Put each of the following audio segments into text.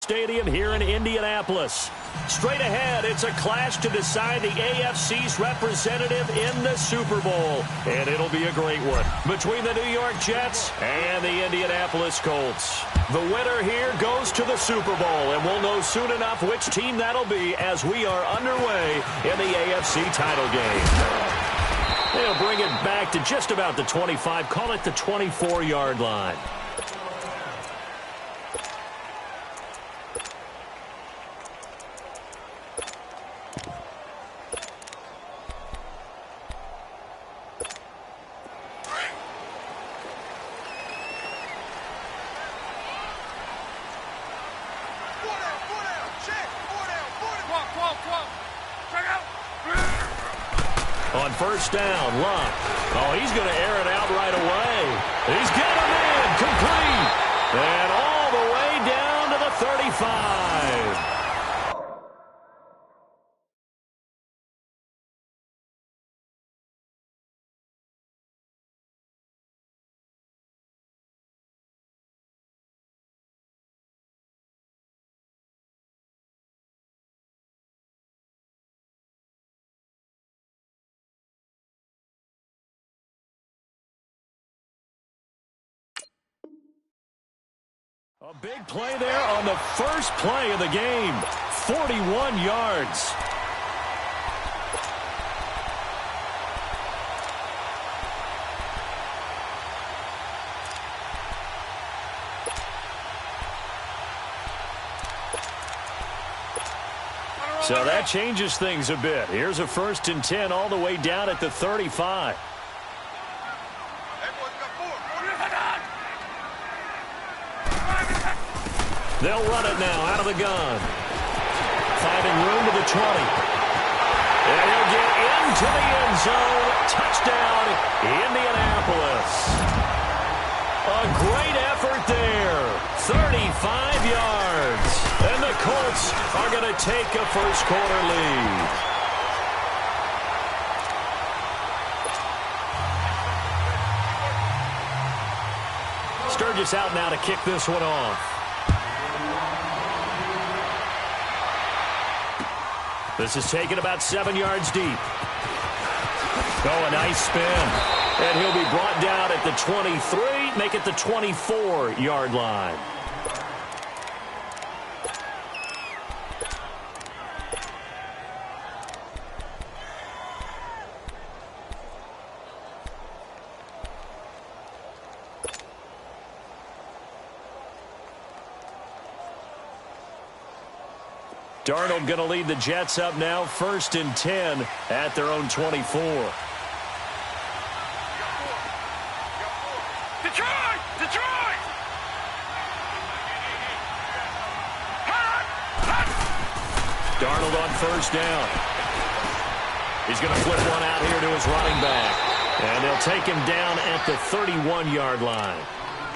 Stadium here in Indianapolis. Straight ahead, it's a clash to decide the AFC's representative in the Super Bowl. And it'll be a great one between the New York Jets and the Indianapolis Colts. The winner here goes to the Super Bowl, and we'll know soon enough which team that'll be as we are underway in the AFC title game. They'll bring it back to just about the 25, call it the 24-yard line. On first down, Luck. Oh, he's going to air it out right away. He's got him in, complete. And all the way down to the 35. A big play there on the first play of the game. 41 yards. So that changes things a bit. Here's a 1st and 10 all the way down at the 35. They'll run it now out of the gun. Finding room to the 20. And he'll get into the end zone. Touchdown, Indianapolis. A great effort there. 35 yards. And the Colts are going to take a first-quarter lead. Sturgis out now to kick this one off. This is taken about 7 yards deep. Oh, a nice spin. And he'll be brought down at the 23, make it the 24-yard line. Darnold going to lead the Jets up now, 1st and 10 at their own 24. Detroit! Detroit! Darnold on first down. He's going to flip one out here to his running back. And they'll take him down at the 31-yard line.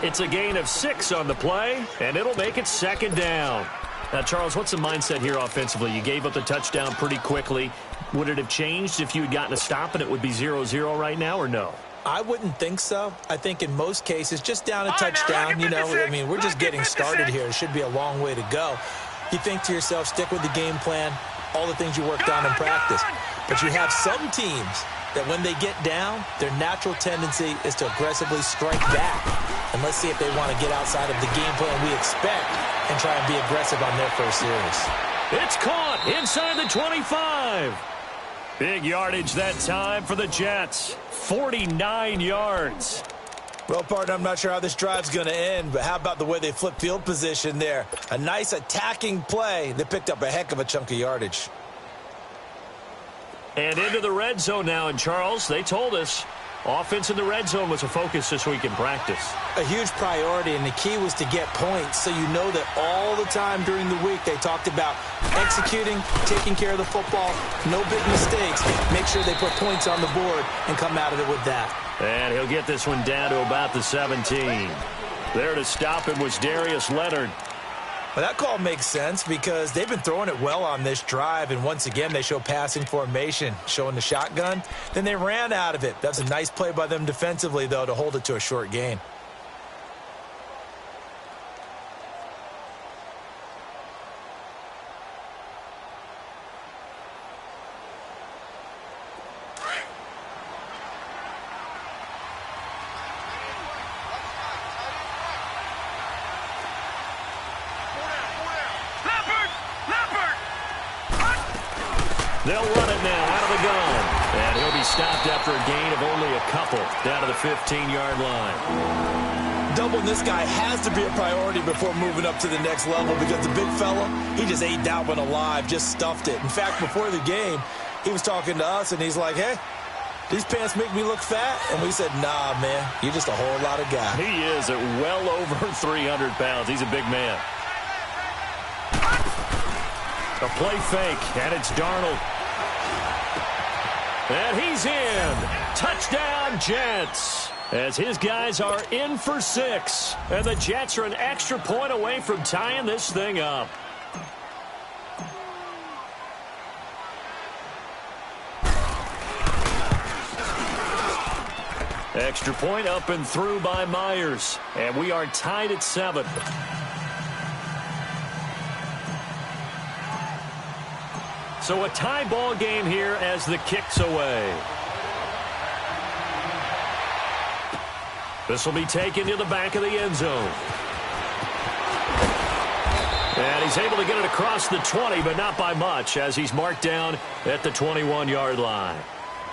It's a gain of 6 on the play, and it'll make it 2nd down. Now, Charles, what's the mindset here offensively? You gave up the touchdown pretty quickly. Would it have changed if you had gotten a stop and it would be 0-0 right now, or no? I wouldn't think so. I think in most cases, just down a touchdown, you know, I mean, we're just getting started here. It should be a long way to go. You think to yourself, stick with the game plan, all the things you worked on in practice. But you have some teams that when they get down, their natural tendency is to aggressively strike back. And let's see if they want to get outside of the game plan we expect and try and be aggressive on their first series. It's caught inside the 25. Big yardage that time for the Jets. 49 yards. Well, partner, I'm not sure how this drive's going to end, but how about the way they flip field position there? A nice attacking play. They picked up a heck of a chunk of yardage. And into the red zone now, and Charles, they told us offense in the red zone was a focus this week in practice. A huge priority, and the key was to get points, so you know that all the time during the week they talked about executing, taking care of the football, no big mistakes, make sure they put points on the board and come out of it with that. And he'll get this one down to about the 17. There to stop him was Darius Leonard. Well, that call makes sense because they've been throwing it well on this drive, and once again they show passing formation, showing the shotgun. Then they ran out of it. That's a nice play by them defensively, though, to hold it to a short gain. They'll run it now out of the gun. And he'll be stopped after a gain of only a couple down to the 15-yard line. Doubling this guy has to be a priority before moving up to the next level because the big fella, he just ate that one alive, just stuffed it. In fact, before the game, he was talking to us, and he's like, hey, these pants make me look fat? And we said, nah, man, you're just a whole lot of guy. He is at well over 300 pounds. He's a big man. A play fake, and it's Darnold. And he's in. Touchdown, Jets. As his guys are in for 6. And the Jets are an extra point away from tying this thing up. Extra point up and through by Myers. And we are tied at 7. So a tie ball game here as the kick's away. This will be taken to the back of the end zone. And he's able to get it across the 20, but not by much, as he's marked down at the 21-yard line.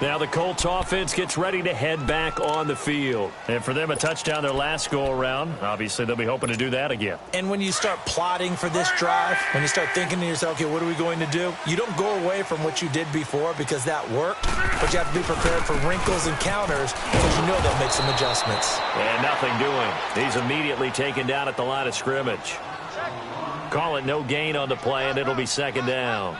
Now the Colts offense gets ready to head back on the field. And for them, a touchdown their last go-around. Obviously, they'll be hoping to do that again. And when you start plotting for this drive, when you start thinking to yourself, okay, what are we going to do? You don't go away from what you did before because that worked, but you have to be prepared for wrinkles and counters because you know they'll make some adjustments. And nothing doing. He's immediately taken down at the line of scrimmage. Call it no gain on the play, and it'll be second down.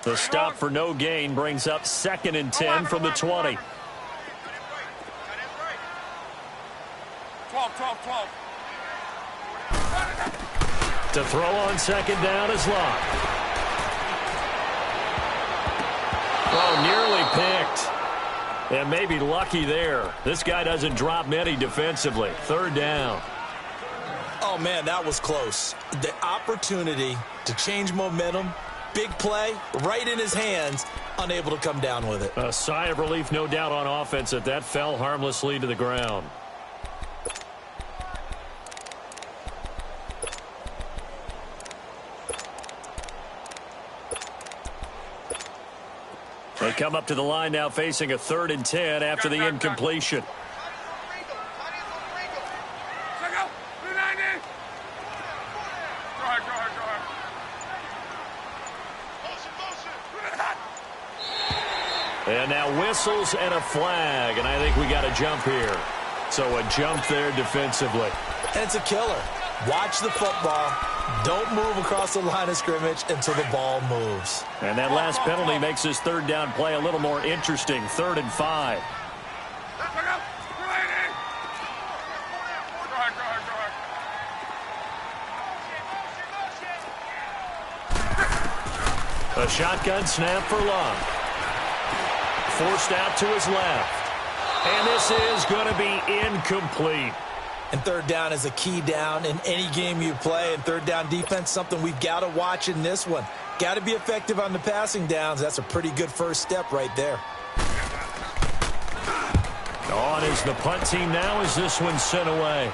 The stop for no gain brings up 2nd and 10 from the 20. 12. To throw on second down is Locke. Oh, nearly picked. And maybe lucky there. This guy doesn't drop many defensively. 3rd down. Oh, man, that was close. The opportunity to change momentum, big play, right in his hands, unable to come down with it. A sigh of relief, no doubt, on offense that fell harmlessly to the ground. They come up to the line now facing a 3rd and 10 after the incompletion. And now whistles and a flag, and I think we got a jump here. So a jump there defensively. And it's a killer. Watch the football. Don't move across the line of scrimmage until the ball moves. And that last penalty makes this 3rd down play a little more interesting. 3rd and 5. A shotgun snap for Locke. Forced out to his left. And this is going to be incomplete. And 3rd down is a key down in any game you play. And 3rd down defense, something we've got to watch in this one. Got to be effective on the passing downs. That's a pretty good first step right there. On is the punt team now as this one's sent away.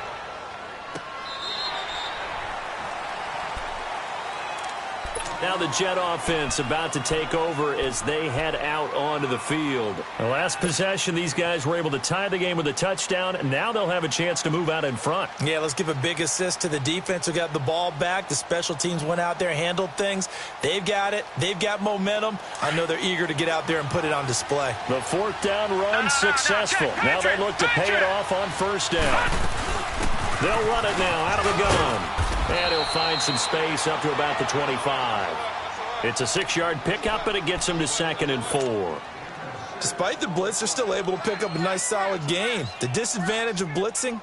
Now the Jet offense about to take over as they head out onto the field. The last possession, these guys were able to tie the game with a touchdown, and now they'll have a chance to move out in front. Yeah, let's give a big assist to the defense who got the ball back. The special teams went out there, handled things. They've got it. They've got momentum. I know they're eager to get out there and put it on display. The fourth down run successful. Now they look to pay it off on first down. They'll run it now out of the gun. And he'll find some space up to about the 25. It's a 6-yard pickup, and it gets him to 2nd and 4. Despite the blitz, they're still able to pick up a nice, solid gain. The disadvantage of blitzing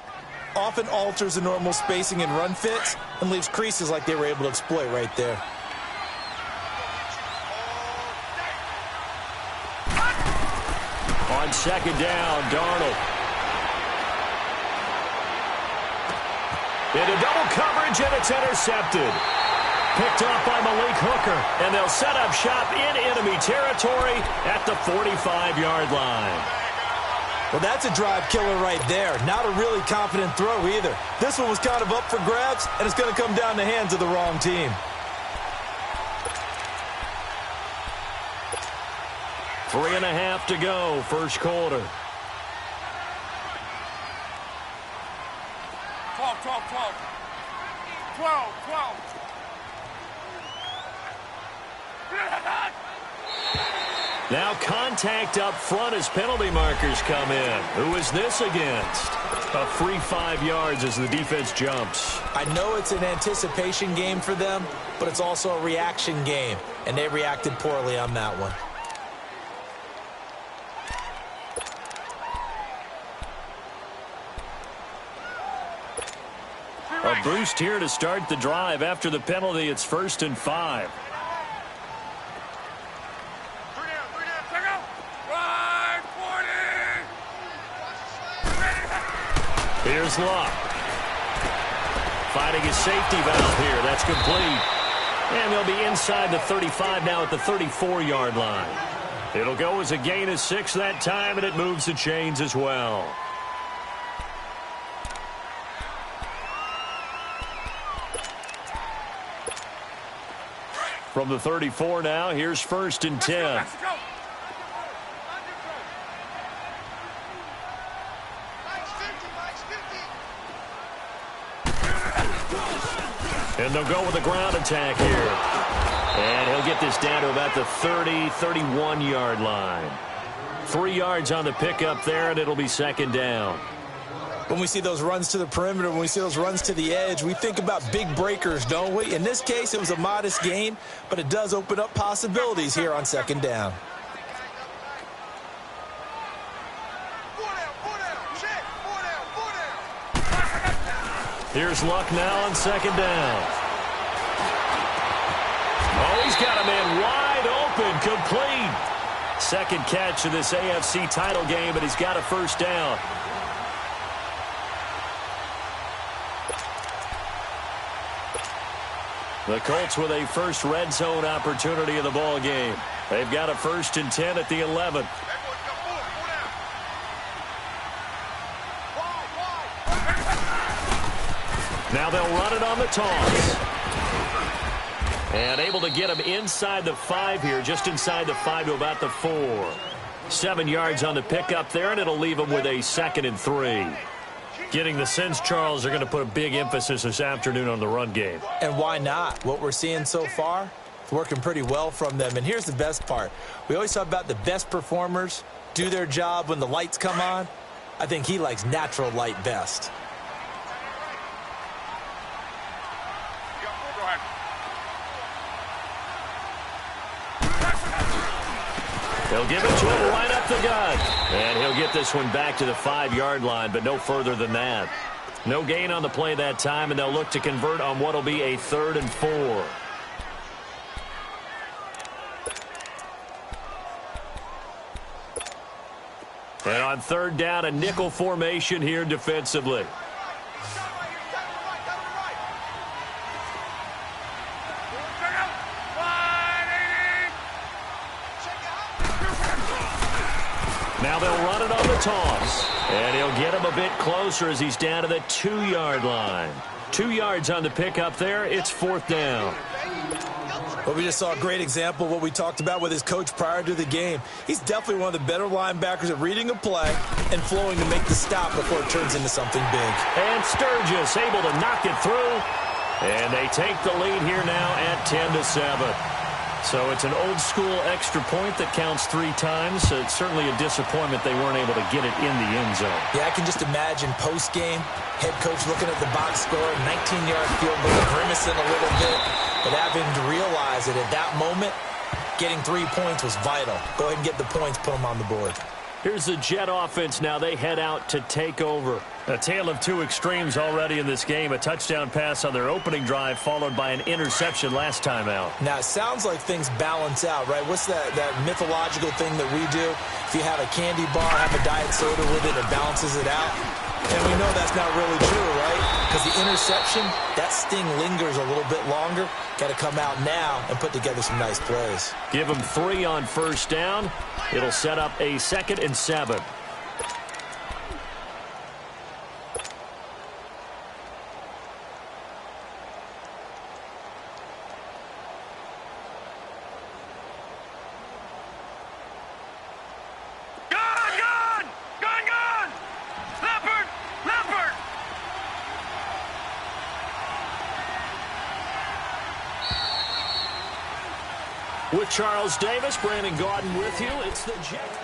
often alters the normal spacing and run fits and leaves creases like they were able to exploit right there. On 2nd down, Darnold. Into double coverage, and it's intercepted. Picked off by Malik Hooker, and they'll set up shop in enemy territory at the 45-yard line. Well, that's a drive killer right there. Not a really confident throw either. This one was kind of up for grabs, and it's going to come down the hands of the wrong team. Three and a half to go, first quarter. 12. Now contact up front as penalty markers come in. Who is this against? A free 5 yards as the defense jumps. I know it's an anticipation game for them, but it's also a reaction game, and they reacted poorly on that one. A boost here to start the drive. After the penalty, it's 1st and 5. Here's Luck. Finding his safety valve here. That's complete. And they'll be inside the 35 now at the 34-yard line. It'll go as a gain of 6 that time, and it moves the chains as well. From the 34 now, here's 1st and 10. And they'll go with a ground attack here. And he'll get this down to about the 30, 31-yard line. 3 yards on the pickup there, and it'll be 2nd down. When we see those runs to the perimeter, when we see those runs to the edge, we think about big breakers, don't we? In this case, it was a modest gain, but it does open up possibilities here on 2nd down. Here's Luck now on 2nd down. Oh, he's got a man wide open, complete. 2nd catch of this AFC title game, and he's got a 1st down. The Colts with a first red zone opportunity of the ball game. They've got a 1st and 10 at the 11. Now they'll run it on the toss. And able to get him inside the 5 here, just inside the 5 to about the 4. 7 yards on the pickup there, and it'll leave him with a 2nd and 3. Getting the sense, Charles, are going to put a big emphasis this afternoon on the run game. And why not? What we're seeing so far, it's working pretty well from them. And here's the best part. We always talk about the best performers do their job when the lights come on. I think he likes natural light best. They'll give it to him right up the gut. And he'll get this one back to the 5-yard line, but no further than that. No gain on the play that time, and they'll look to convert on what will be a 3rd and 4. And on 3rd down, a nickel formation here defensively. Now they'll run it on the toss. And he'll get him a bit closer as he's down to the 2-yard line. 2 yards on the pickup there. It's 4th down. Well, we just saw a great example of what we talked about with his coach prior to the game. He's definitely one of the better linebackers at reading a play and flowing to make the stop before it turns into something big. And Sturgis able to knock it through. And they take the lead here now at 10-7. So it's an old-school extra point that counts 3 times. So it's certainly a disappointment they weren't able to get it in the end zone. Yeah, I can just imagine post-game, head coach looking at the box score, 19-yard field goal, grimacing a little bit, but having to realize that at that moment, getting 3 points was vital. Go ahead and get the points, put them on the board. Here's the Jet offense now. They head out to take over. A tale of 2 extremes already in this game. A touchdown pass on their opening drive followed by an interception last time out. Now, it sounds like things balance out, right? What's that mythological thing that we do? If you have a candy bar, have a diet soda with it, it balances it out. And we know that's not really true, right? Because the interception, that sting lingers a little bit longer. Got to come out now and put together some nice plays. Give them 3 on first down. It'll set up a 2nd and 7. With Charles Davis, Brandon Gaudin with you. It's the Jets.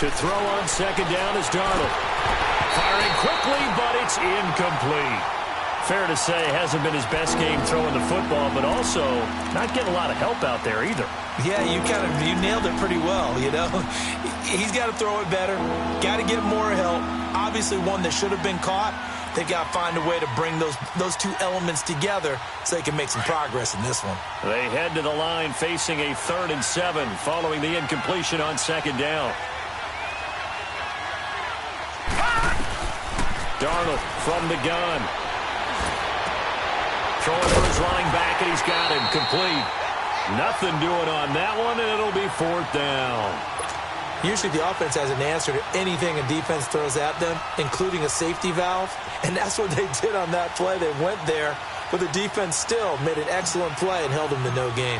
To throw on second down is Darnold. Firing quickly, but it's incomplete. Fair to say, hasn't been his best game throwing the football, but also not getting a lot of help out there either. Yeah, you nailed it pretty well, you know. He's got to throw it better. Got to get more help. Obviously one that should have been caught. They've got to find a way to bring those 2 elements together so they can make some progress in this one. They head to the line facing a 3rd and 7 following the incompletion on second down. Darnold from the gun. Throwing for his running back, and he's got him complete. Nothing doing on that one, and it'll be 4th down. Usually the offense has an answer to anything a defense throws at them, including a safety valve, and that's what they did on that play. They went there, but the defense still made an excellent play and held them to no gain.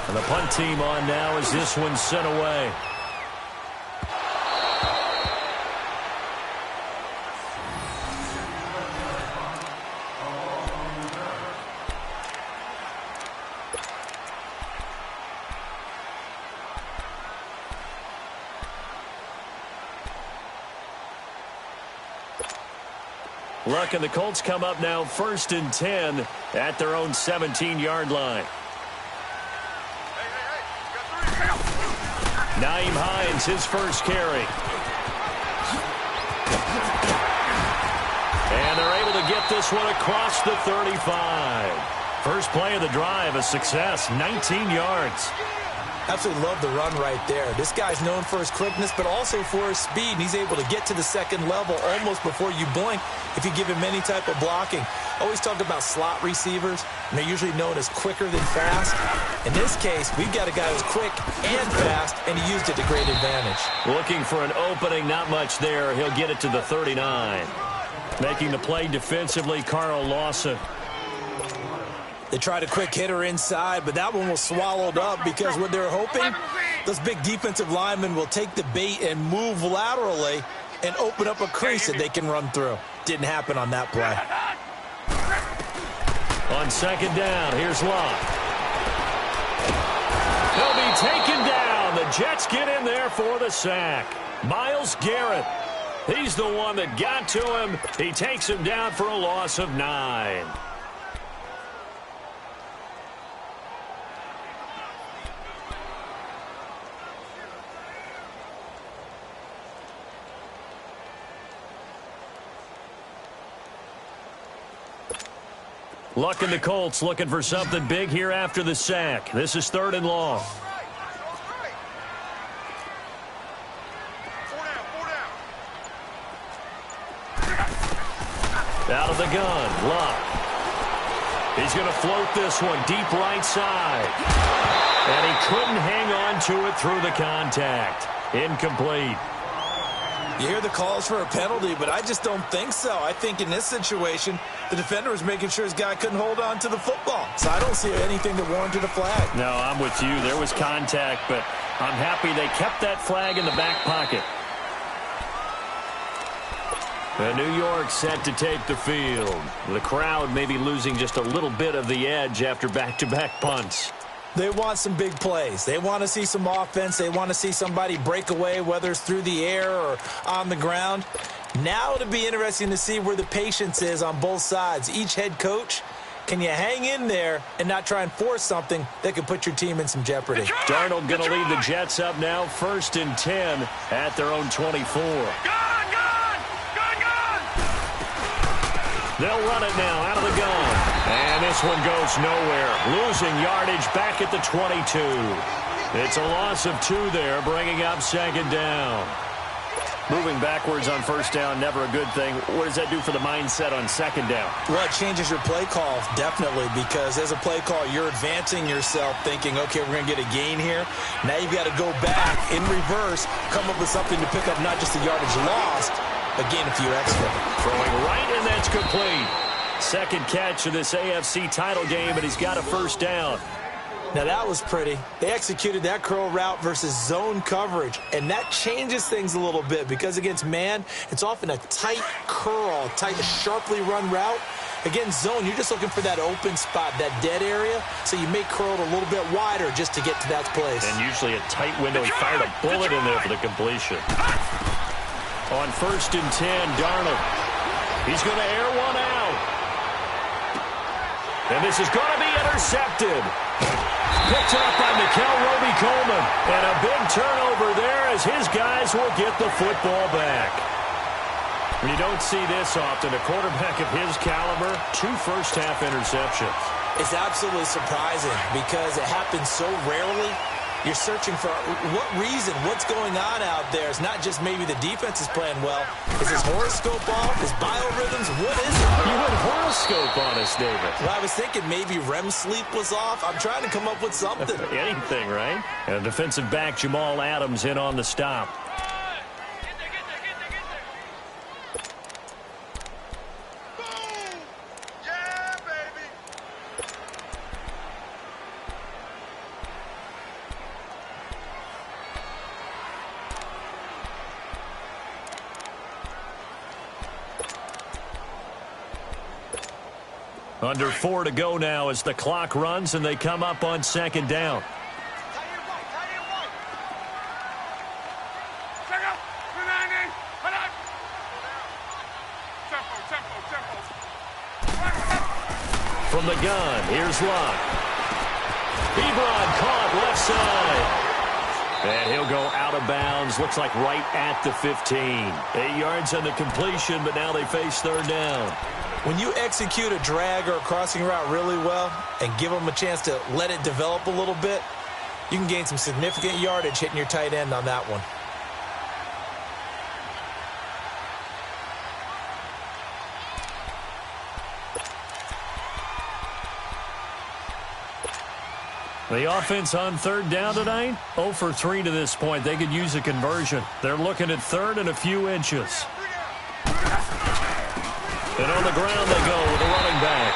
And the punt team on now as this one's sent away. Luck and the Colts come up now 1st and 10 at their own 17-yard line. Nyheim Hines, his first carry. And they're able to get this one across the 35. First play of the drive, a success, 19 yards. Absolutely love the run right there. This guy's known for his quickness, but also for his speed. And he's able to get to the second level almost before you blink if you give him any type of blocking. Always talk about slot receivers, and they're usually known as quicker than fast. In this case, we've got a guy who's quick and fast, and he used it to great advantage. Looking for an opening, not much there. He'll get it to the 39. Making the play defensively, Carl Lawson. They tried a quick hitter inside, but that one was swallowed up because what they're hoping, those big defensive linemen will take the bait and move laterally and open up a crease that they can run through. Didn't happen on that play. On second down, here's Locke. He'll be taken down. The Jets get in there for the sack. Myles Garrett. He's the one that got to him. He takes him down for a loss of 9. Luck in the Colts looking for something big here after the sack. This is 3rd and long. Out of the gun, Luck. He's going to float this one deep right side. And he couldn't hang on to it through the contact. Incomplete. You hear the calls for a penalty, but I just don't think so. I think in this situation, the defender was making sure his guy couldn't hold on to the football. So I don't see anything that warranted a flag. No, I'm with you. There was contact, but I'm happy they kept that flag in the back pocket. And New York set to take the field. The crowd may be losing just a little bit of the edge after back-to-back punts. They want some big plays. They want to see some offense. They want to see somebody break away, whether it's through the air or on the ground. Now it'll be interesting to see where the patience is on both sides. Each head coach, can you hang in there and not try and force something that could put your team in some jeopardy? Darnold going to lead the Jets up now, 1st and 10 at their own 24. They'll run it now out of the gun. And this one goes nowhere. Losing yardage back at the 22. It's a loss of 2 there, bringing up 2nd down. Moving backwards on 1st down, never a good thing. What does that do for the mindset on 2nd down? Well, it changes your play call, definitely, because as a play call, you're advancing yourself thinking, okay, we're going to get a gain here. Now you've got to go back in reverse, come up with something to pick up not just the yardage lost, but gain a few extra. Throwing right, and that's complete. 2nd catch of this AFC title game, and he's got a 1st down. Now, that was pretty. They executed that curl route versus zone coverage, and that changes things a little bit because against man, it's often a tight curl, tight, sharply run route. Against zone, you're just looking for that open spot, that dead area, so you may curl it a little bit wider just to get to that place. And usually a tight window. He fired a bullet in there for the completion. On 1st and 10, Darnold. He's going to air one out. And this is going to be intercepted. Picked up by Mikel Roby-Coleman. And a big turnover there as his guys will get the football back. You don't see this often. A quarterback of his caliber, 2 first-half interceptions. It's absolutely surprising because it happens so rarely. You're searching for what reason, what's going on out there. It's not just maybe the defense is playing well. Is his horoscope off? His biorhythms? What is it? You went horoscope on us, David. Well, I was thinking maybe REM sleep was off. I'm trying to come up with something. Anything, right? And defensive back Jamal Adams in on the stop. Under 4 to go now as the clock runs and they come up on 2nd down. From the gun, here's Luck. Ebron caught left side. And he'll go out of bounds. Looks like right at the 15. 8 yards on the completion, but now they face 3rd down. When you execute a drag or a crossing route really well and give them a chance to let it develop a little bit, you can gain some significant yardage hitting your tight end on that one. The offense on 3rd down tonight, 0 for 3 to this point. They could use a conversion. They're looking at 3rd and a few inches. And on the ground they go with a running back.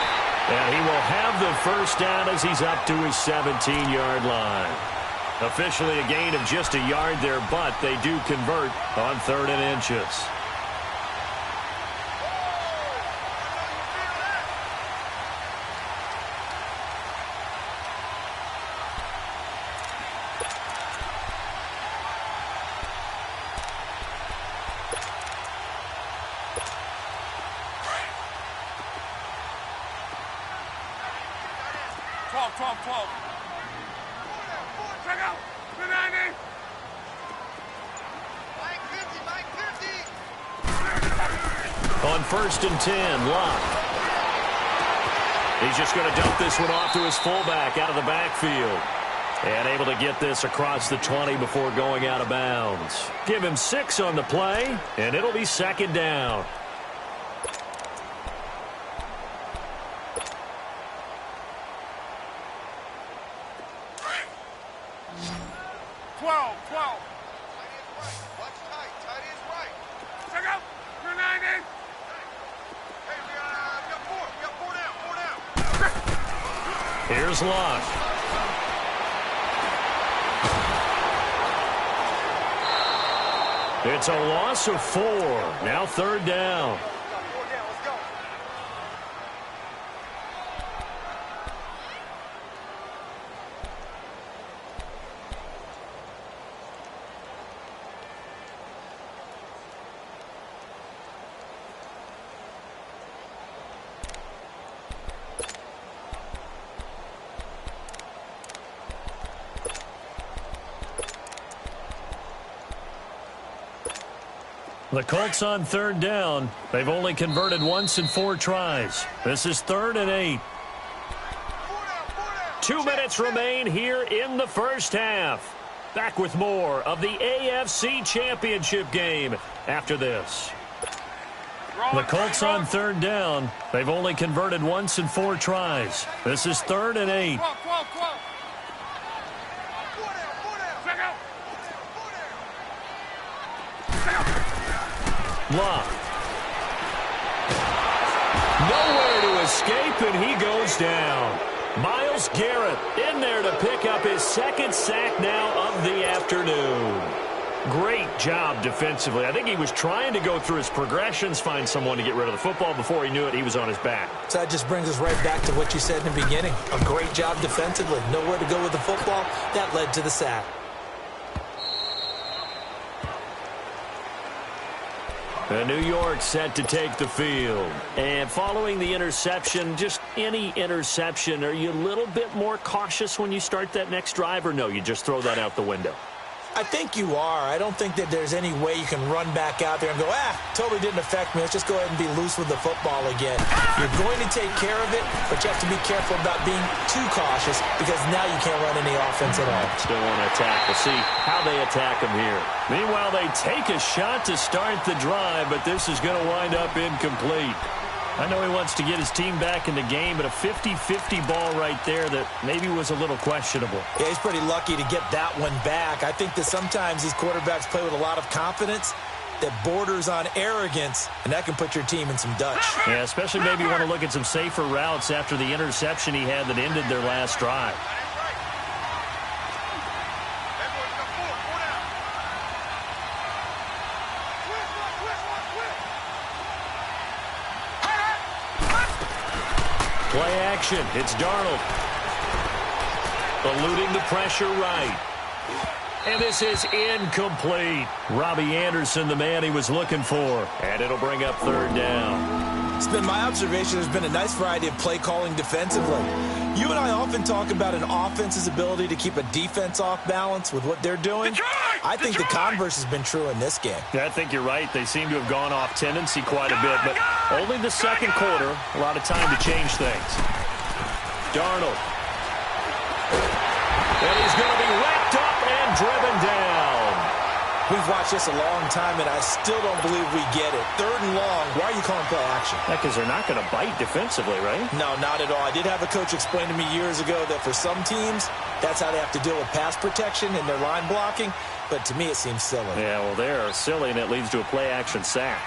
And he will have the 1st down as he's up to his 17-yard line. Officially a gain of just a yard there, but they do convert on 3rd and inches. On 1st and 10, Luck. He's just going to dump this one off to his fullback out of the backfield. And able to get this across the 20 before going out of bounds. Give him 6 on the play, and it'll be second down. 12. Watch tight. Tight is right. Check out. You're 9 in. Hey, we got 4. We got 4 down. Here's Locke. It's a loss of 4. Now third down. The Colts on third down. They've only converted once in 4 tries. This is 3rd and 8. 2 minutes remain here in the first half. Back with more of the AFC Championship game after this. The Colts on third down. They've only converted once in 4 tries. This is 3rd and 8. Locke. Nowhere to escape, and he goes down. Myles Garrett in there to pick up his 2nd sack now of the afternoon. Great job defensively. I think he was trying to go through his progressions, find someone to get rid of the football. Before he knew it, he was on his back. So that just brings us right back to what you said in the beginning. A great job defensively. Nowhere to go with the football. That led to the sack. And New York set to take the field. And following the interception, just any interception, are you a little bit more cautious when you start that next drive, or no, you just throw that out the window? I think you are. I don't think that there's any way you can run back out there and go, totally didn't affect me. Let's just go ahead and be loose with the football again. You're going to take care of it, but you have to be careful about being too cautious because now you can't run any offense at all. Still want to attack. We'll see how they attack him here. Meanwhile, they take a shot to start the drive, but this is going to wind up incomplete. I know he wants to get his team back in the game, but a 50-50 ball right there that maybe was a little questionable. Yeah, he's pretty lucky to get that one back. I think that sometimes these quarterbacks play with a lot of confidence that borders on arrogance, and that can put your team in some Dutch. Yeah, especially maybe you want to look at some safer routes after the interception he had that ended their last drive. Play action. It's Darnold. Eluding the pressure right. And this is incomplete. Robbie Anderson, the man he was looking for. And it'll bring up third down. It's been my observation there's been a nice variety of play calling defensively. You and I often talk about an offense's ability to keep a defense off balance with what they're doing. I think the converse has been true in this game. Yeah, I think you're right. They seem to have gone off tendency quite a bit, but only the second quarter, a lot of time to change things. Darnold. And he's going to be wrapped up and driven down. We've watched this a long time, and I still don't believe we get it. 3rd and long. Why are you calling play action? Yeah, because they're not going to bite defensively, right? No, not at all. I did have a coach explain to me years ago that for some teams, that's how they have to deal with pass protection and their line blocking. But to me, it seems silly. Yeah, well, they're silly, and it leads to a play action sack.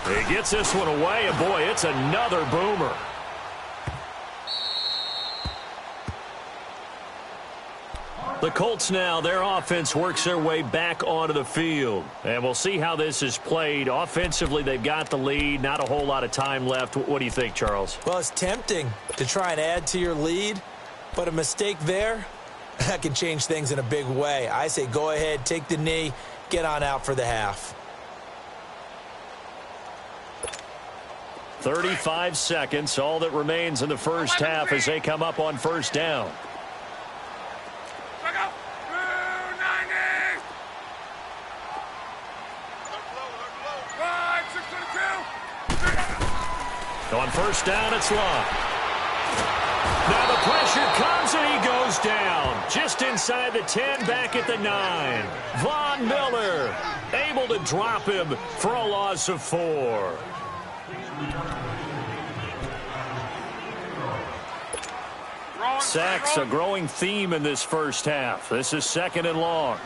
He gets this one away, and boy, it's another boomer. The Colts now, their offense works their way back onto the field. And we'll see how this is played. Offensively, they've got the lead. Not a whole lot of time left. What do you think, Charles? Well, it's tempting to try and add to your lead, but a mistake there, that can change things in a big way. I say go ahead, take the knee, get on out for the half. 35 seconds, all that remains in the first half as they come up on first down. On first down, it's Long. Now the pressure comes and he goes down. Just inside the 10, back at the 9. Von Miller able to drop him for a loss of 4. Sacks, a growing theme in this first half. This is 2nd and long.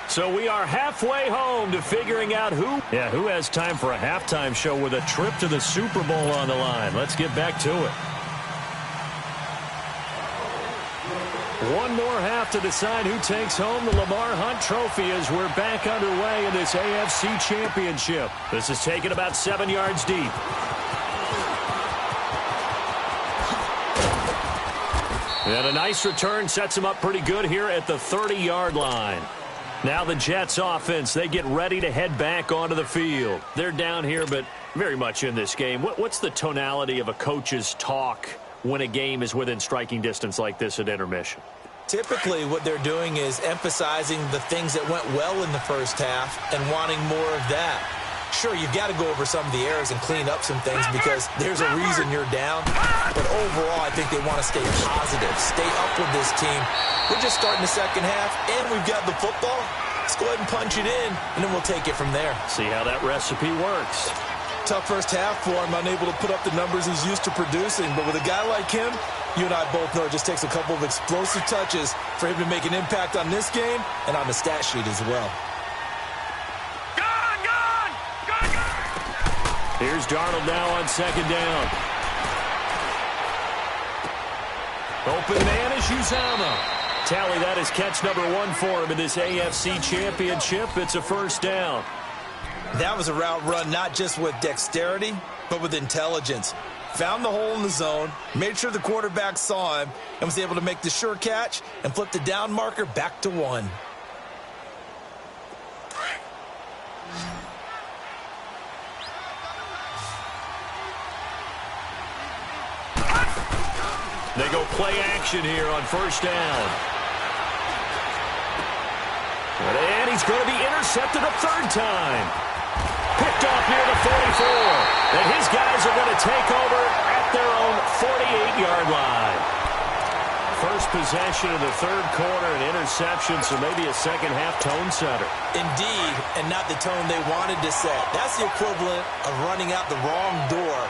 So we are halfway home to figuring out who has time for a halftime show with a trip to the Super Bowl on the line. Let's get back to it. One more half to decide who takes home the Lamar Hunt Trophy as we're back underway in this AFC Championship. This is taken about 7 yards deep. And a nice return sets him up pretty good here at the 30-yard line. Now the Jets offense, they get ready to head back onto the field. They're down here, but very much in this game. What's the tonality of a coach's talk when a game is within striking distance like this at intermission? Typically, what they're doing is emphasizing the things that went well in the first half and wanting more of that. Sure, you've got to go over some of the errors and clean up some things because there's a reason you're down. But overall, I think they want to stay positive, stay up with this team. We're just starting the second half, and we've got the football. Let's go ahead and punch it in, and then we'll take it from there. See how that recipe works. Tough first half for him, unable to put up the numbers he's used to producing. But with a guy like him, you and I both know it just takes a couple of explosive touches for him to make an impact on this game and on the stat sheet as well. Here's Darnold now on 2nd down. Open man is Uzama. Tally, that is catch number 1 for him in this AFC Championship. It's a first down. That was a route run not just with dexterity, but with intelligence. Found the hole in the zone, made sure the quarterback saw him, and was able to make the sure catch and flip the down marker back to 1. They go play action here on first down. And he's going to be intercepted a 3rd time. Picked off near the 44. And his guys are going to take over at their own 48-yard line. First possession of the 3rd quarter, an interception, so maybe a second-half tone setter. Indeed, and not the tone they wanted to set. That's the equivalent of running out the wrong door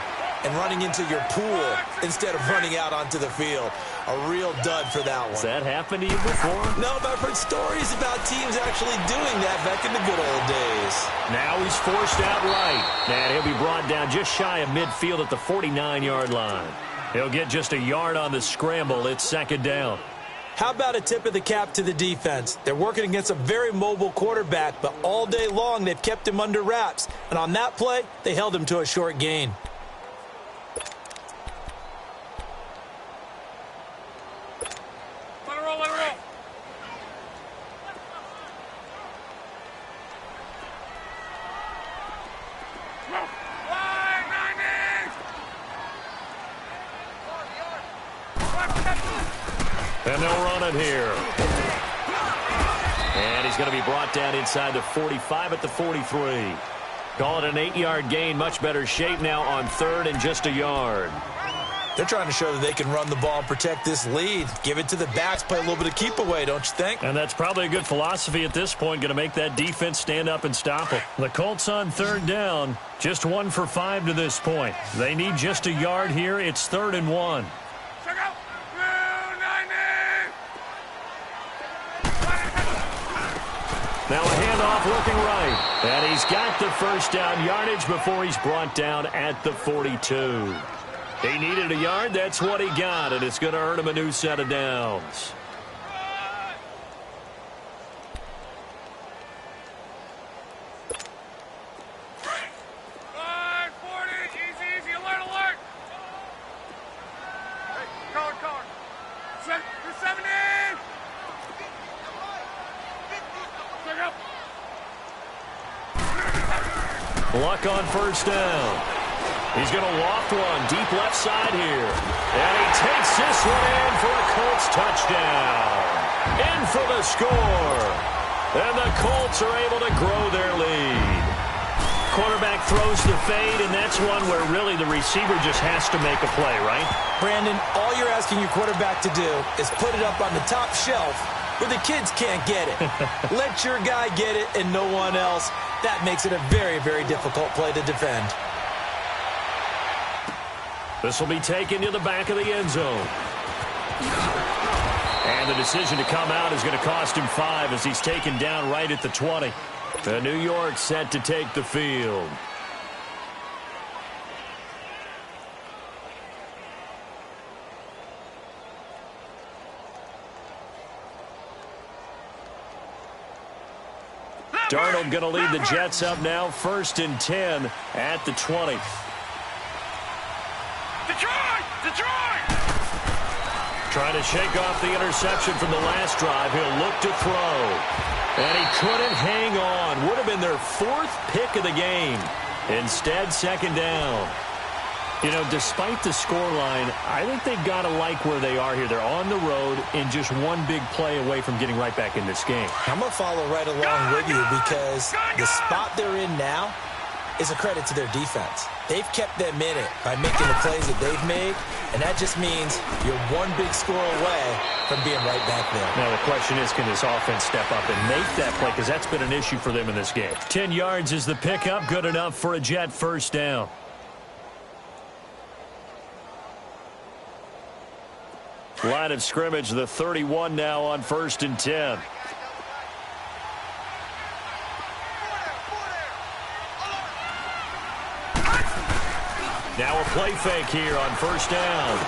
and running into your pool instead of running out onto the field. A real dud for that one. Has that happened to you before? No, but I've heard stories about teams actually doing that back in the good old days. Now he's forced out right. And he'll be brought down just shy of midfield at the 49-yard line. He'll get just a yard on the scramble. It's 2nd down. How about a tip of the cap to the defense? They're working against a very mobile quarterback, but all day long they've kept him under wraps. And on that play, they held him to a short gain. And they'll run it here. And he's going to be brought down inside the 45 at the 43. Call it an 8-yard gain. Much better shape now on 3rd and just a yard. They're trying to show that they can run the ball and protect this lead. Give it to the backs, play a little bit of keep away, don't you think? And that's probably a good philosophy at this point, going to make that defense stand up and stop them. The Colts on 3rd down, just 1 for 5 to this point. They need just a yard here. It's 3rd and 1. Now a handoff looking right. And he's got the first down yardage before he's brought down at the 42. He needed a yard. That's what he got, and it's going to earn him a new set of downs. You're 70. Luck on first down. He's going to loft one deep left side here. And he takes this one in for a Colts touchdown. In for the score. And the Colts are able to grow their lead. Quarterback throws the fade, and that's one where really the receiver just has to make a play, right? Brandon, all you're asking your quarterback to do is put it up on the top shelf where the kids can't get it. Let your guy get it and no one else. That makes it a very, very difficult play to defend. This will be taken to the back of the end zone. And the decision to come out is going to cost him 5 as he's taken down right at the 20. The New York set to take the field. Darnold going to lead the Jets up now, 1st and 10 at the 20. Detroit! Trying to shake off the interception from the last drive. He'll look to throw. And he couldn't hang on. Would have been their 4th pick of the game. Instead, 2nd down. You know, despite the scoreline, I think they've got to like where they are here. They're on the road and just one big play away from getting right back in this game. I'm going to follow right along with you because the spot they're in now is a credit to their defense. They've kept them in it by making the plays that they've made, and that just means you're one big score away from being right back there. Now the question is, can this offense step up and make that play? Because that's been an issue for them in this game. 10 yards is the pickup, good enough for a Jet first down. Line of scrimmage, the 31 now on 1st and 10. Now a play fake here on 1st down.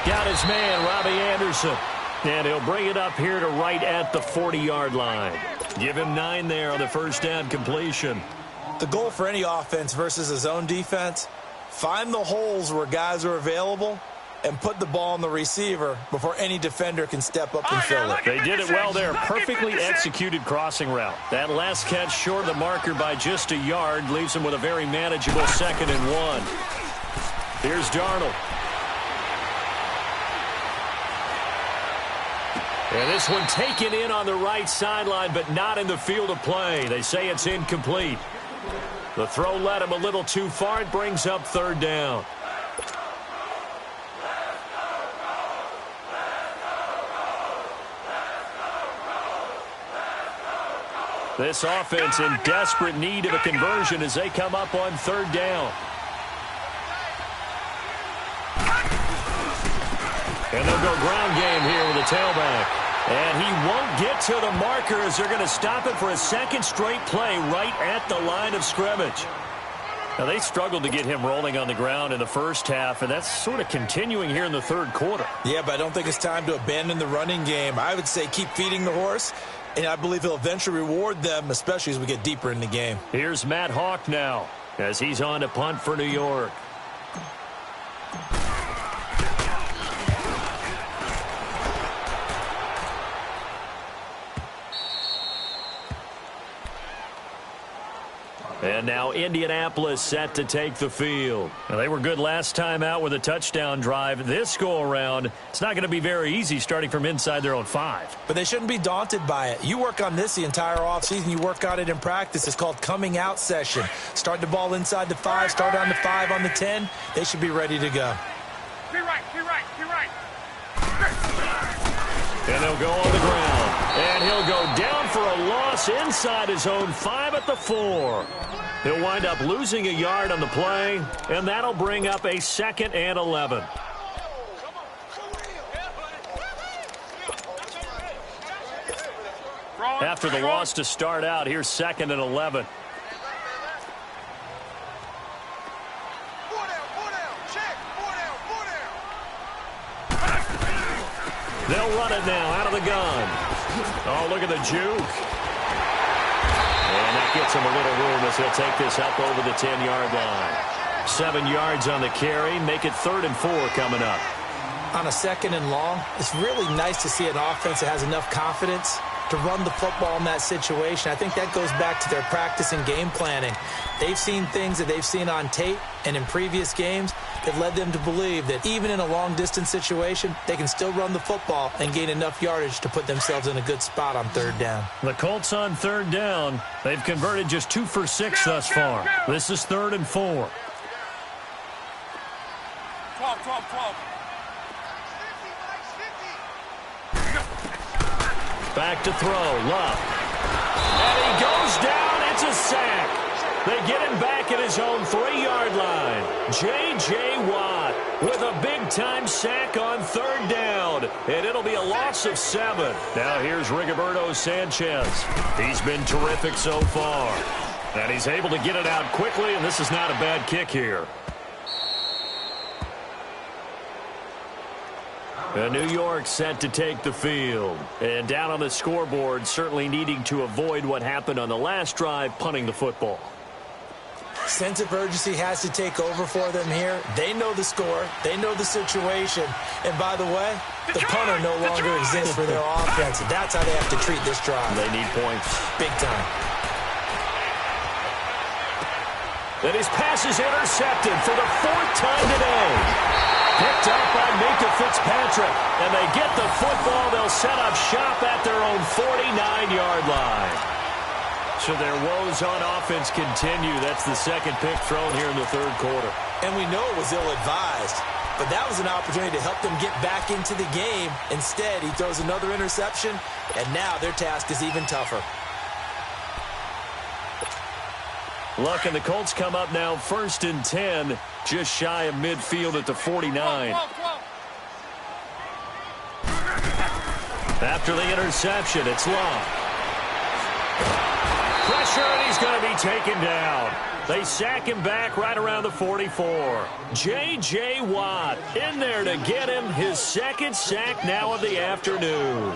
Got his man, Robbie Anderson. And he'll bring it up here to right at the 40-yard line. Give him 9 there on the 1st down completion. The goal for any offense versus a zone defense, find the holes where guys are available and put the ball on the receiver before any defender can step up and fill it. They did it well there. Perfectly executed crossing route. That last catch short of the marker by just a yard leaves him with a very manageable 2nd and 1. Here's Darnold. And this one taken in on the right sideline, but not in the field of play. They say it's incomplete. The throw led him a little too far. It brings up 3rd down. This offense in desperate need of a conversion as they come up on 3rd down. And they'll go ground game here with a tailback. And he won't get to the marker as they're going to stop it for a 2nd straight play right at the line of scrimmage. Now, they struggled to get him rolling on the ground in the first half, and that's sort of continuing here in the 3rd quarter. Yeah, but I don't think it's time to abandon the running game. I would say keep feeding the horse, and I believe he'll eventually reward them, especially as we get deeper in the game. Here's Matt Hawk now as he's on to punt for New York. And now Indianapolis set to take the field. Now, they were good last time out with a touchdown drive. This go-around, it's not going to be very easy starting from inside their own 5. But they shouldn't be daunted by it. You work on this the entire offseason. You work on it in practice. It's called coming out session. Start the ball inside the 5, start on the 5, on the 10. They should be ready to go. Be right. And he'll go on the ground. And he'll go down for a loss inside his own 5 at the 4. He'll wind up losing a yard on the play, and that'll bring up a 2nd and 11. After the loss to start out, here's 2nd and 11. They'll run it now out of the gun. Oh, look at the juke. And that gets him a little room as he'll take this up over the 10-yard line. 7 yards on the carry. Make it 3rd and 4 coming up. On a 2nd and long, it's really nice to see an offense that has enough confidence to run the football in that situation. I think that goes back to their practice and game planning. They've seen things that they've seen on tape and in previous games that led them to believe that even in a long-distance situation, they can still run the football and gain enough yardage to put themselves in a good spot on third down. The Colts on third down. They've converted just 2 for 6 thus far. This is 3rd and 4. 12. Back to throw, Love. And he goes down. It's a sack. They get him back at his own 3-yard line. J.J. Watt with a big-time sack on third down. And it'll be a loss of 7. Now here's Rigoberto Sanchez. He's been terrific so far. And he's able to get it out quickly, and this is not a bad kick here. New York set to take the field. And down on the scoreboard, certainly needing to avoid what happened on the last drive, punting the football. Sense of urgency has to take over for them here. They know the score. They know the situation. And by the way, the punter no longer exists for their offense. That's how they have to treat this drive. They need points. Big time. And his pass is intercepted for the 4th time today. Picked up by Minka Fitzpatrick. And they get the football. They'll set up shop at their own 49-yard line. So their woes on offense continue. That's the second pick thrown here in the 3rd quarter. And we know it was ill-advised. But that was an opportunity to help them get back into the game. Instead, he throws another interception. And now their task is even tougher. Look, and the Colts come up now 1st and 10, just shy of midfield at the 49. After the interception, it's Long. Pressure, and he's going to be taken down. They sack him back right around the 44. J.J. Watt in there to get him his 2nd sack now of the afternoon.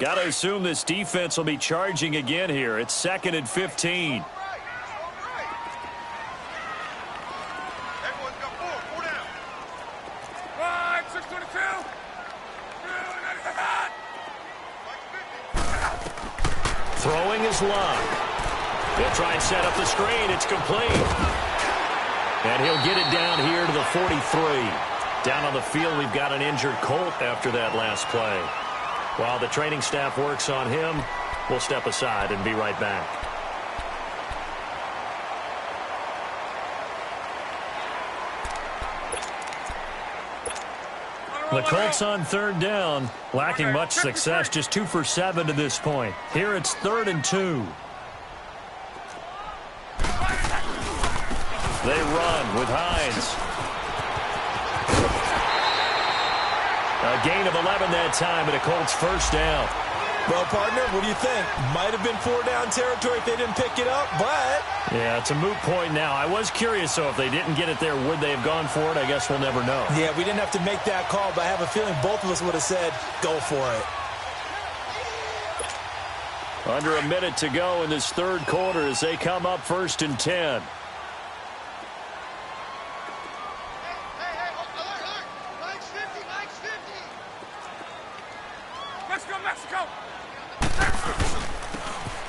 Got to assume this defense will be charging again here. It's 2nd and 15. Everyone's got 4 down. 622. Throwing is Love. He'll try and set up the screen. It's complete. And he'll get it down here to the 43. Down on the field, we've got an injured Colt after that last play. While the training staff works on him, we'll step aside and be right back. The Colts on third down, lacking much success, just 2 for 7 to this point. Here it's 3rd and 2. They run with Hines. A gain of 11 that time, and a Colts 1st down. Well, partner, what do you think? Might have been 4-down territory if they didn't pick it up, but... Yeah, it's a moot point now. I was curious, so if they didn't get it there, would they have gone for it? I guess we'll never know. Yeah, we didn't have to make that call, but I have a feeling both of us would have said, go for it. Under a minute to go in this 3rd quarter as they come up 1st and 10. Hey, alert. Mike's 50. Let's go, Mexico.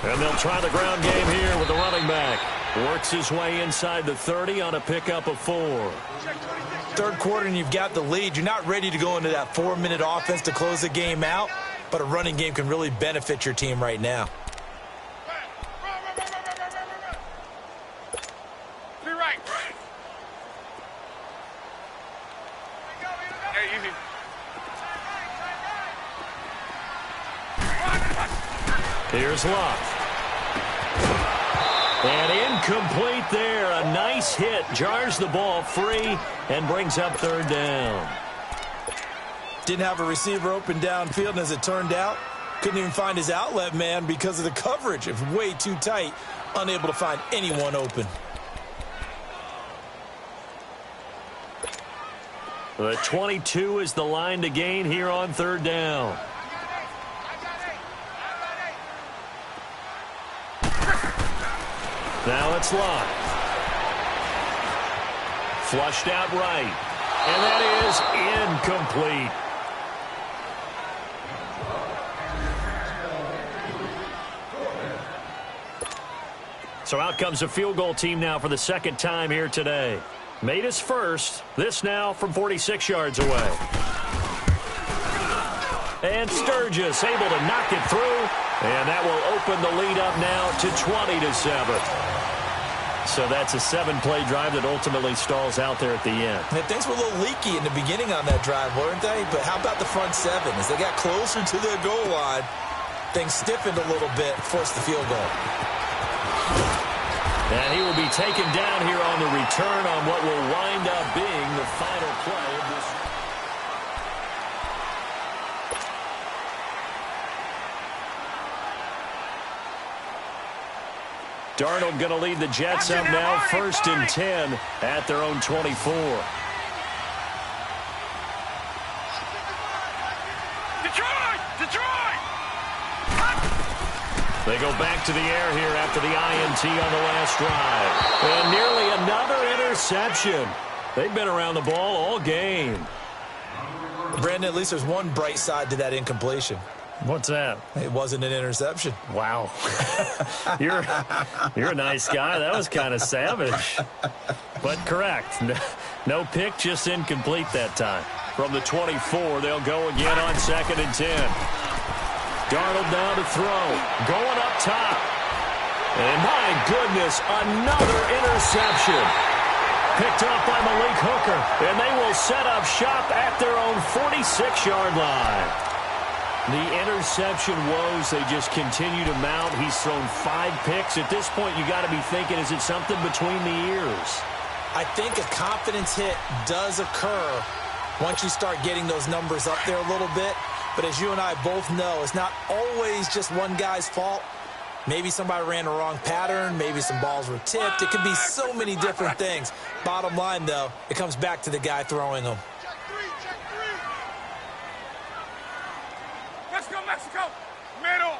And they'll try the ground game here with the running back. Works his way inside the 30 on a pickup of 4. 3rd quarter and you've got the lead. You're not ready to go into that 4-minute offense to close the game out, but a running game can really benefit your team right now. Be right. Hey, easy. Here's Love. And incomplete there. A nice hit. Jars the ball free and brings up 3rd down. Didn't have a receiver open downfield, and as it turned out, couldn't even find his outlet man because of the coverage. It was way too tight. Unable to find anyone open. The 22 is the line to gain here on 3rd down. Now it's Love. Flushed out right. And that is incomplete. So out comes a field goal team now for the second time here today. Made his first. This now from 46 yards away. And Sturgis able to knock it through. And that will open the lead up now to 20-7. So that's a 7-play drive that ultimately stalls out there at the end. And things were a little leaky in the beginning on that drive, weren't they? But how about the front seven? As they got closer to their goal line, things stiffened a little bit, forced the field goal. And he will be taken down here on the return on what will wind up being the final play of this. Darnold going to lead the Jets up now, 1st and 10 at their own 24. Detroit! They go back to the air here after the INT on the last drive. And nearly another interception. They've been around the ball all game. Brandon, at least there's one bright side to that incompletion. What's that? It wasn't an interception. Wow. You're a nice guy. That was kind of savage. But correct. No pick, just incomplete that time. From the 24, they'll go again on 2nd and 10. Darnold now to throw. Going up top. And my goodness, another interception. Picked up by Malik Hooker. And they will set up shop at their own 46-yard line. The interception woes, they just continue to mount. He's thrown 5 picks. At this point, you got to be thinking, is it something between the ears? I think a confidence hit does occur once you start getting those numbers up there a little bit. But as you and I both know, it's not always just one guy's fault. Maybe somebody ran the wrong pattern. Maybe some balls were tipped. It could be so many different things. Bottom line, though, it comes back to the guy throwing them. Let's go, Mexico! Middle.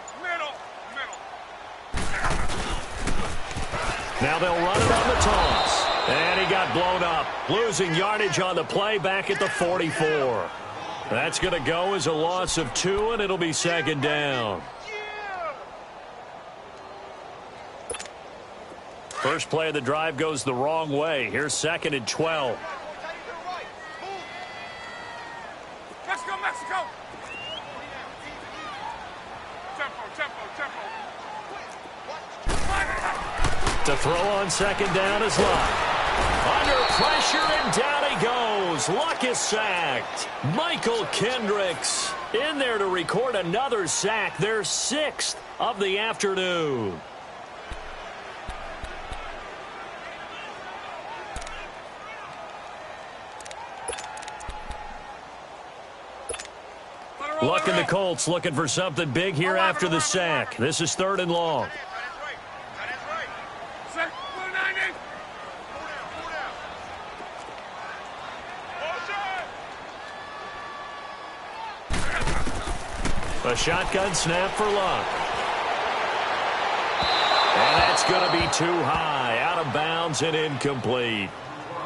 Now they'll run it on the toss. And he got blown up. Losing yardage on the play back at the 44. That's going to go as a loss of 2, and it'll be 2nd down. First play of the drive goes the wrong way. Here's 2nd and 12. Let's go, Mexico! To throw on 2nd down is Luck. Under pressure, and down he goes. Luck is sacked. Michael Kendricks in there to record another sack. Their 6th of the afternoon. Luck and the Colts looking for something big here after the sack. This is 3rd and long. A shotgun snap for Luck. And that's going to be too high. Out of bounds and incomplete.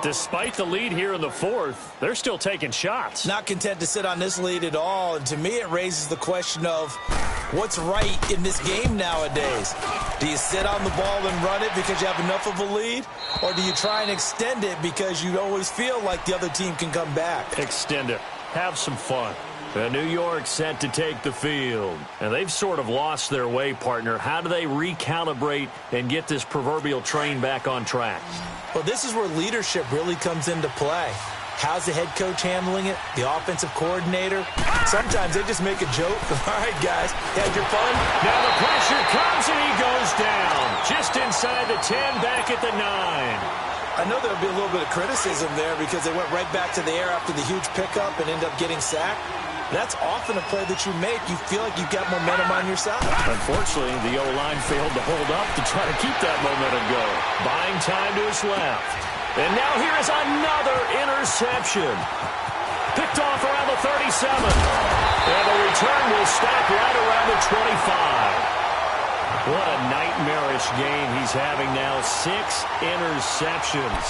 Despite the lead here in the 4th, they're still taking shots. Not content to sit on this lead at all. And to me, it raises the question of what's right in this game nowadays. Do you sit on the ball and run it because you have enough of a lead? Or do you try and extend it because you always feel like the other team can come back? Extend it. Have some fun. New York set to take the field. And they've sort of lost their way, partner. How do they recalibrate and get this proverbial train back on track? Well, this is where leadership really comes into play. How's the head coach handling it? The offensive coordinator? Sometimes they just make a joke. All right, guys, had your fun? Now the pressure comes and he goes down. Just inside the 10, back at the 9. I know there'll be a little bit of criticism there because they went right back to the air after the huge pickup and ended up getting sacked. That's often a play that you make. You feel like you've got momentum on your side. Unfortunately, the O-line failed to hold up to try to keep that momentum going. Buying time to his left. And now here is another interception. Picked off around the 37. And the return will stop right around the 25. What a nightmarish game he's having now. 6 interceptions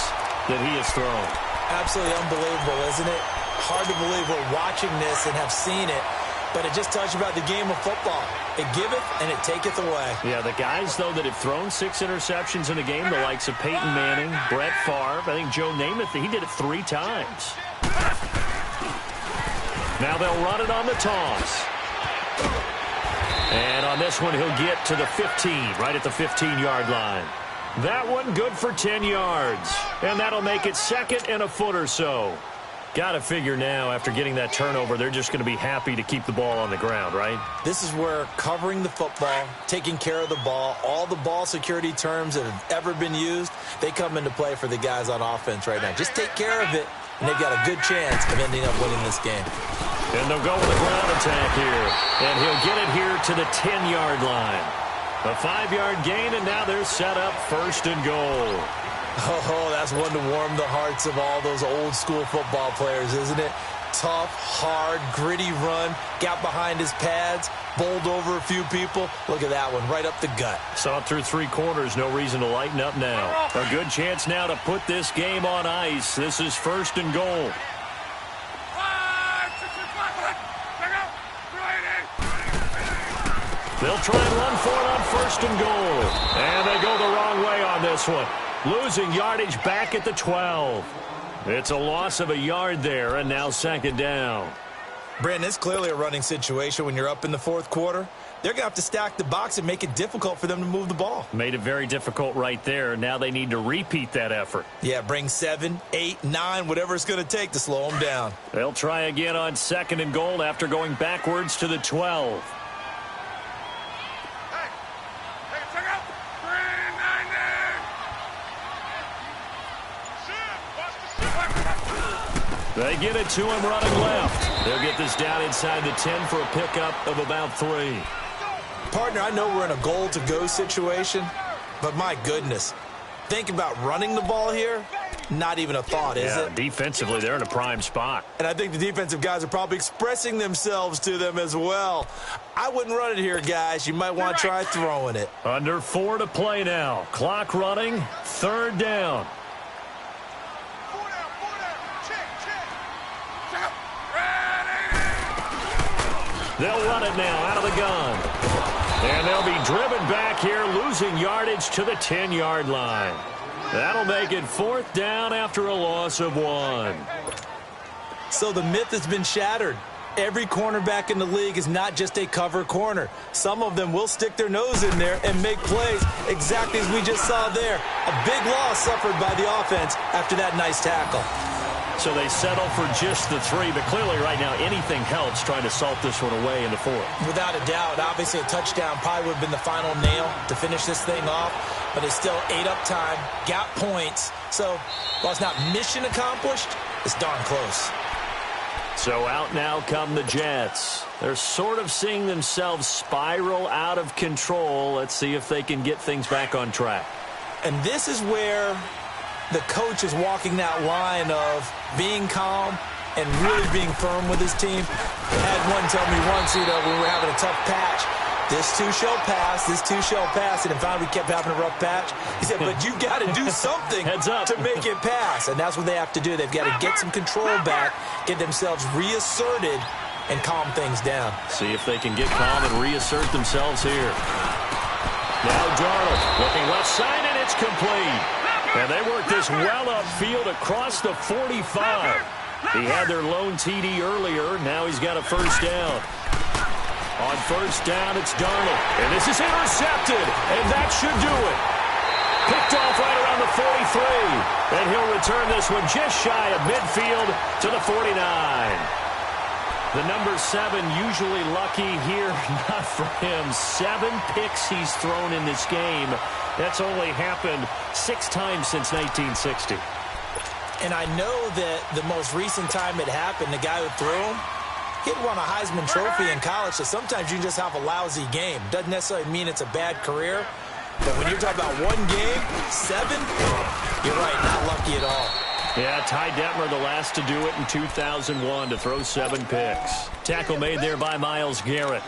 that he has thrown. Absolutely unbelievable, isn't it? Hard to believe we're watching this and have seen it, but it just tells you about the game of football. It giveth and it taketh away. Yeah, the guys, though, that have thrown 6 interceptions in a game, the likes of Peyton Manning, Brett Favre, I think Joe Namath, he did it 3 times. Now they'll run it on the toss. And on this one, he'll get to the 15, right at the 15-yard line. That one good for 10 yards. And that'll make it 2nd and a foot or so. Got to figure now, after getting that turnover, they're just going to be happy to keep the ball on the ground, right? This is where covering the football, taking care of the ball, all the ball security terms that have ever been used, they come into play for the guys on offense right now. Just take care of it, and they've got a good chance of ending up winning this game. And they'll go with a ground attack here. And he'll get it here to the 10-yard line. A 5-yard gain, and now they're set up 1st and goal. Oh, that's one to warm the hearts of all those old-school football players, isn't it? Tough, hard, gritty run, got behind his pads, bowled over a few people. Look at that one, right up the gut. Saw it through 3 quarters, no reason to lighten up now. A good chance now to put this game on ice. This is 1st and goal. They'll try and run for it on 1st and goal. And they go the wrong way on this one. Losing yardage back at the 12. It's a loss of a yard there, and now 2nd down. Brandon, it's clearly a running situation when you're up in the 4th quarter. They're going to have to stack the box and make it difficult for them to move the ball. Made it very difficult right there. Now they need to repeat that effort. Yeah, bring 7, 8, 9, whatever it's going to take to slow them down. They'll try again on 2nd and goal after going backwards to the 12. They get it to him running left. They'll get this down inside the 10 for a pickup of about 3. Partner, I know we're in a goal-to-go situation, but my goodness, think about running the ball here. Not even a thought, is it? Defensively, they're in a prime spot. And I think the defensive guys are probably expressing themselves to them as well. I wouldn't run it here, guys. You might want to try throwing it. Under 4 to play now. Clock running. 3rd down. They'll run it now out of the gun. And they'll be driven back here, losing yardage to the 10-yard line. That'll make it 4th down after a loss of 1. So the myth has been shattered. Every cornerback in the league is not just a cover corner. Some of them will stick their nose in there and make plays exactly as we just saw there. A big loss suffered by the offense after that nice tackle. So they settle for just the 3, but clearly right now anything helps trying to salt this one away in the 4th. Without a doubt, obviously a touchdown probably would have been the final nail to finish this thing off, but it's still ate up time, got points. So while it's not mission accomplished, it's darn close. So out now come the Jets. They're sort of seeing themselves spiral out of control. Let's see if they can get things back on track. And this is where the coach is walking that line of being calm and really being firm with his team. I had one tell me once, when we were having a tough patch, this too shall pass, this too shall pass, and finally we kept having a rough patch. He said, but you got to do something Heads up. to make it pass, and that's what they have to do. They've got to get some control back, get themselves reasserted, and calm things down. See if they can get calm and reassert themselves here. Now Darnold looking left side, and it's complete. And they worked this well upfield across the 45. He had their lone TD earlier. Now he's got a 1st down. On 1st down, it's Darnold. And this is intercepted. And that should do it. Picked off right around the 43. And he'll return this one just shy of midfield to the 49. The number 7 usually lucky here. Not for him. 7 picks he's thrown in this game. That's only happened 6 times since 1960. And I know that the most recent time it happened, the guy who threw him, he'd won a Heisman Trophy in college, so sometimes you just have a lousy game. Doesn't necessarily mean it's a bad career, but when you're talking about 1 game, 7, you're right, not lucky at all. Yeah, Ty Detmer, the last to do it in 2001 to throw 7 picks. Tackle made there by Myles Garrett.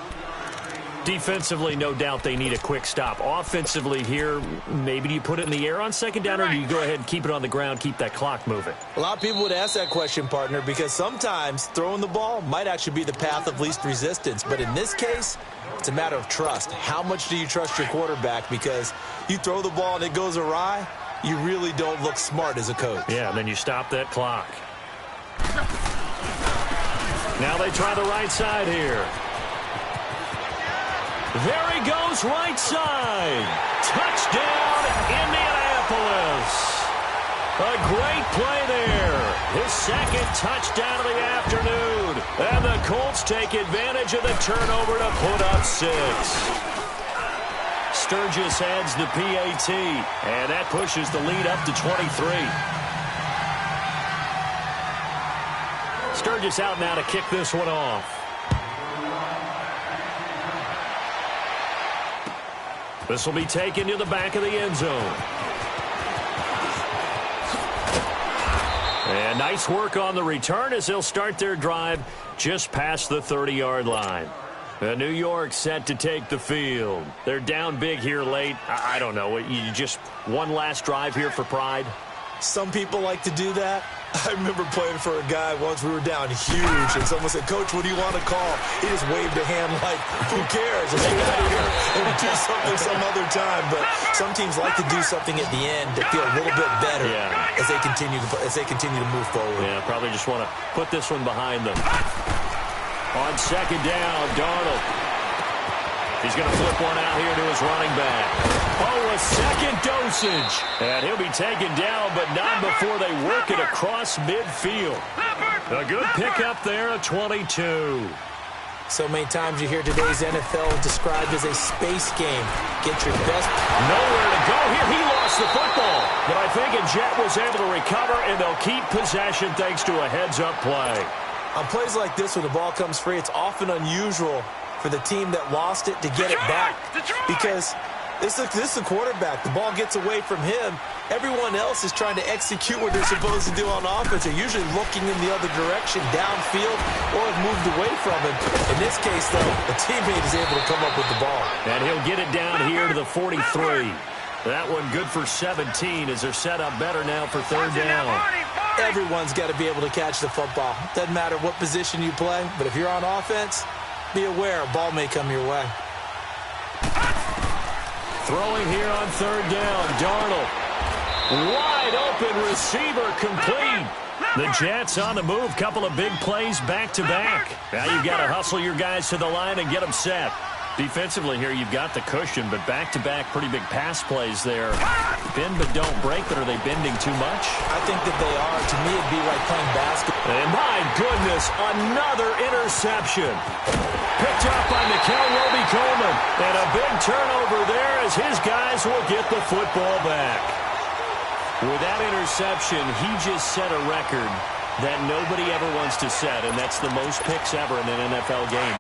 Defensively, no doubt they need a quick stop. Offensively here, maybe do you put it in the air on second down, or do you go ahead and keep it on the ground, keep that clock moving? A lot of people would ask that question, partner, because sometimes throwing the ball might actually be the path of least resistance. But in this case, it's a matter of trust. How much do you trust your quarterback? Because you throw the ball and it goes awry, you really don't look smart as a coach. Yeah, and then you stop that clock. Now they try the right side here. There he goes, right side. Touchdown, Indianapolis. A great play there. His second touchdown of the afternoon. And the Colts take advantage of the turnover to put up 6. Sturgis adds the PAT, and that pushes the lead up to 23. Sturgis out now to kick this one off. This will be taken to the back of the end zone. And nice work on the return as they'll start their drive just past the 30-yard line. New York set to take the field. They're down big here late. I don't know. You just one last drive here for pride? Some people like to do that. I remember playing for a guy once. We were down huge, and someone said, "Coach, what do you want to call?" He just waved a hand like, "Who cares? Let's get out of here and do something some other time." But some teams like to do something at the end to feel a little bit better as they continue to move forward. Yeah, probably just want to put this one behind them. On second down, Darnold. He's going to flip one out here to his running back. Oh, a second dosage. And he'll be taken down, but not before they work it across midfield. A good pickup there at 22. So many times you hear today's NFL described as a space game. Get your best. Nowhere to go here. He lost the football. But I think Jet was able to recover, and they'll keep possession thanks to a heads-up play. On plays like this, when the ball comes free, it's often unusual for the team that lost it to get it back. Because this is the quarterback. The ball gets away from him. Everyone else is trying to execute what they're supposed to do on offense. They're usually looking in the other direction, downfield, or have moved away from him. In this case, though, a teammate is able to come up with the ball. And he'll get it down here to the 43. That one good for 17 as they're set up better now for third down. Everyone's got to be able to catch the football. Doesn't matter what position you play, but if you're on offense, be aware a ball may come your way. Throwing here on third down, Darnold. Wide open receiver complete. The Jets on the move. Couple of big plays back-to-back. Now you've got to hustle your guys to the line and get them set. Defensively here, you've got the cushion, but back-to-back pretty big pass plays there. Bend but don't break, but are they bending too much? I think that they are. To me, it'd be like playing basketball. And my goodness, another interception. Picked up by Mikel Roby-Coleman. And a big turnover there as his guys will get the football back. With that interception, he just set a record that nobody ever wants to set, and that's the most picks ever in an NFL game.